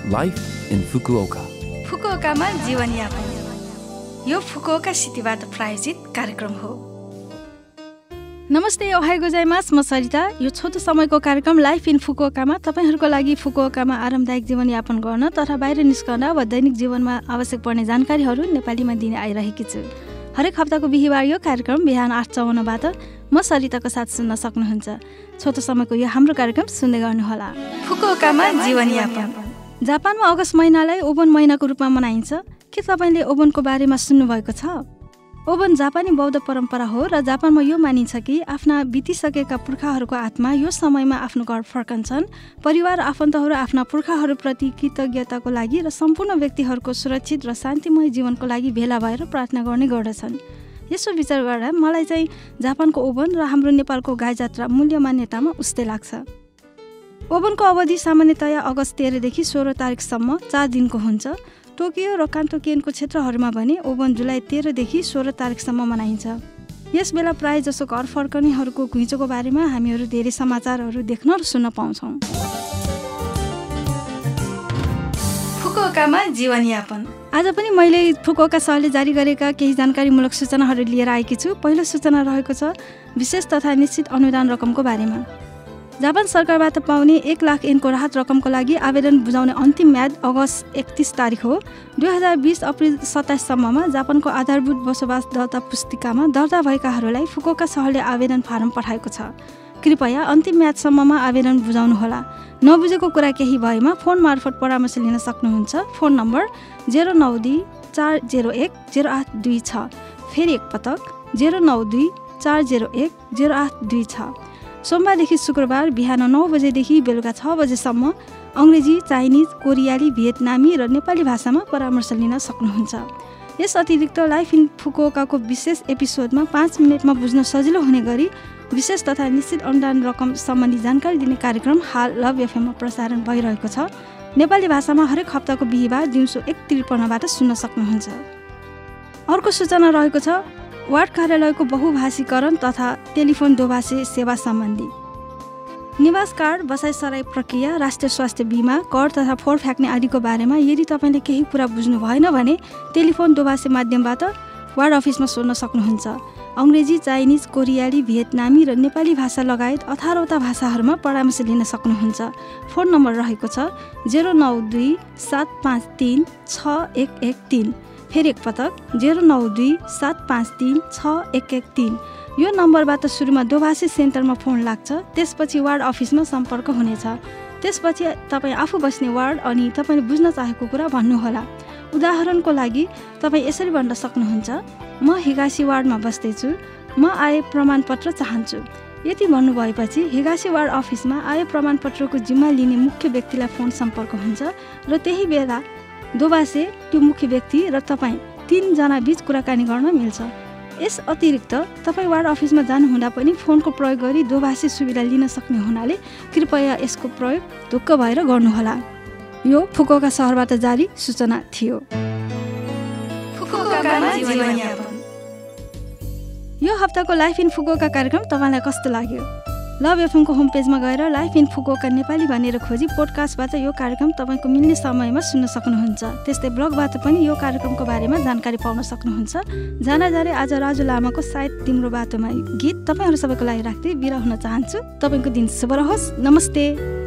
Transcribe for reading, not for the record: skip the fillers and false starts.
Life in Fukuoka. फुकुओकामा जीवनयापन। यो Fukuoka सिटीबाट प्रायोजित कार्यक्रम हो। नमस्ते, ओहाई गोजाइमास, म सरिता। यो छोटो समयको कार्यक्रम लाइफ इन फुकुओकामा तपाईहरूको लागि फुकुओकामा आरामदायक जीवनयापन गर्न तथा बाहिर निस्कन वा दैनिक जीवनमा आवश्यक पर्ने जानकारीहरू नेपालीमा दिने आइरहेकी छु। हरेक हप्ताको बिहिबार यो कार्यक्रम बिहान 8:54बाट म सरिताको साथ सुन्न सक्नुहुन्छ। छोटो समयको यो हाम्रो कार्यक्रम सुन्दै गर्नुहोला। फुकुओकामा जीवनयापन। जापानमा अगस्त महिनालाई ओबन महिनाको रूपमा मनाइन्छ। के तपाईँले ओबनको बारेमा सुन्नुभएको छ? ओबन जापानी बौद्ध परम्परा हो र जापानमा यो मानिन्छ कि आफ्ना बितिसकेका पुर्खाहरूको आत्मा यो समयमा आफ्नो घर फर्कन्छन्। परिवार आफन्तहरू आफ्ना पुर्खाहरूप्रति कृतज्ञताको लागि र सम्पूर्ण व्यक्तिहरूको सुरक्षित र शान्तिमय जीवनको लागि भेला भएर प्रार्थना गर्ने गर्दछन्। यसो विचार गर्दा मलाई चाहिँ जापानको ओबन र हाम्रो नेपालको गाई जात्रा मूल्य मान्यतामा उस्तै लाग्छ। ओबनको अवधि सामान्यतया अगस्त 13देखि 16 तारिकसम्म 4 दिनको हुन्छ। टोकियो र कान्टोकियनको क्षेत्रहरूमा भने ओबन जुलाई 13देखि 16 तारिकसम्म मनाइन्छ। यस बेला प्राय जसो घर फर्कनेहरूको घुइँचोको बारेमा हामीहरू धेरै समाचारहरू देख्न र सुन्न पाउँछौँ। फुकुओकामा जीवनयापन। आज पनि मैले फुकुओका सहरले जारी गरेका केही जानकारीमूलक सूचनाहरू लिएर आएकी छु। पहिलो सूचना रहेको छ विशेष तथा निश्चित अनुदान रकमको बारेमा। जापान सरकारबाट पाउने 1 लाख येनको राहत रकमको लागि आवेदन बुझाउने अन्तिम म्याद अगस्त 31 तारिक हो। 2020 अप्रिल 27 सम्ममा जापानको आधारभूत बसोबास दर्ता पुस्तिकामा दर्ता भएकाहरूलाई फुकुओका सहरले आवेदन फारम पठाएको छ। कृपया अन्तिम म्यादसम्ममा आवेदन बुझाउनुहोला। नबुझेको कुरा केही भएमा फोन मार्फत परामर्श लिन सक्नुहुन्छ। Phone number 092-401-0826। फेरि एकपटक 092-401-0826। सोमबारदेखि शुक्रबार बिहान 9 बजेदेखि बेलुका 6 बजेसम्म अङ्ग्रेजी, चाइनिज, कोरियाली, भियतनामी र नेपाली भाषामा परामर्श लिन सक्नुहुन्छ। यस अतिरिक्त लाइफ इन फुकुओकाको विशेष एपिसोडमा 5 मिनटमा बुझ्न सजिलो हुने गरी विशेष तथा निश्चित अनुदान रकम सम्बन्धी जानकारी दिने कार्यक्रम हाल लभ एफएममा प्रसारण भइरहेको छ। नेपाली भाषामा हरेक हप्ताको बिहिबार दिउँसो 1:53बाट सुन्न सक्नुहुन्छ। अर्को सूचना रहेको छ वार्ड कार्यालयको बहुभाषीकरण तथा टेलिफोन दोभाषी सेवा सम्बन्धी। निवास कार्ड, बसाइसराई प्रक्रिया, राष्ट्रिय स्वास्थ्य बिमा, कर तथा फोहोर फ्याँक्ने आदिको बारेमा यदि तपाईँले केही कुरा बुझ्नु भएन भने टेलिफोन दोभाषी माध्यमबाट वार्ड अफिसमा सोध्न सक्नुहुन्छ। अङ्ग्रेजी, चाइनिज, कोरियाली, भियतनामी र नेपाली भाषा लगायत 18वटा भाषाहरूमा परामर्श लिन सक्नुहुन्छ। फोन नम्बर रहेको छ 092-753-6113। फेरि एकपटक 092-753-6113। यो नम्बरबाट सुरुमा दोभाषी सेन्टरमा फोन लाग्छ। त्यसपछि वार्ड अफिसमा सम्पर्क हुनेछ। त्यसपछि तपाईँ आफू बस्ने वार्ड अनि तपाईँले बुझ्न चाहेको कुरा भन्नुहोला। उदाहरणको लागि तपाईँ यसरी भन्न सक्नुहुन्छ, म हिगासी वार्डमा बस्दैछु, म आय प्रमाणपत्र चाहन्छु। यति भन्नुभएपछि हिगासी वार्ड अफिसमा आय प्रमाणपत्रको जिम्मा लिने मुख्य व्यक्तिलाई फोन सम्पर्क हुन्छ र त्यही बेला दोभाषे त्यो मुख्य व्यक्ति र तपाईँ 3 जना बीच कुराकानी गर्न मिल्छ। यस अतिरिक्त तपाईँ वार्ड अफिसमा जानुहुँदा पनि फोनको प्रयोग गरी दोभाषी सुविधा लिन सक्ने हुनाले कृपया यसको प्रयोग ढुक्क भएर गर्नुहोला। यो फुकुओका सहरबाट जारी सूचना थियो। यो हप्ताको लाइफ इन फुकुओका कार्यक्रम तपाईँलाई कस्तो लाग्यो? लभ एफएमको होम पेजमा गएर लाइफ इन फुकुओका नेपाली भनेर खोजी पोडकास्टबाट यो कार्यक्रम तपाईँको मिल्ने समयमा सुन्न सक्नुहुन्छ। त्यस्तै ब्लगबाट पनि यो कार्यक्रमको बारेमा जानकारी पाउन सक्नुहुन्छ। जाना जाने आज राजु लामाको सायद तिम्रो बाटोमा गीत तपाईँहरू सबैको लागि राख्दै बिदा हुन चाहन्छु। तपाईँको दिन शुभ रहोस्। नमस्ते।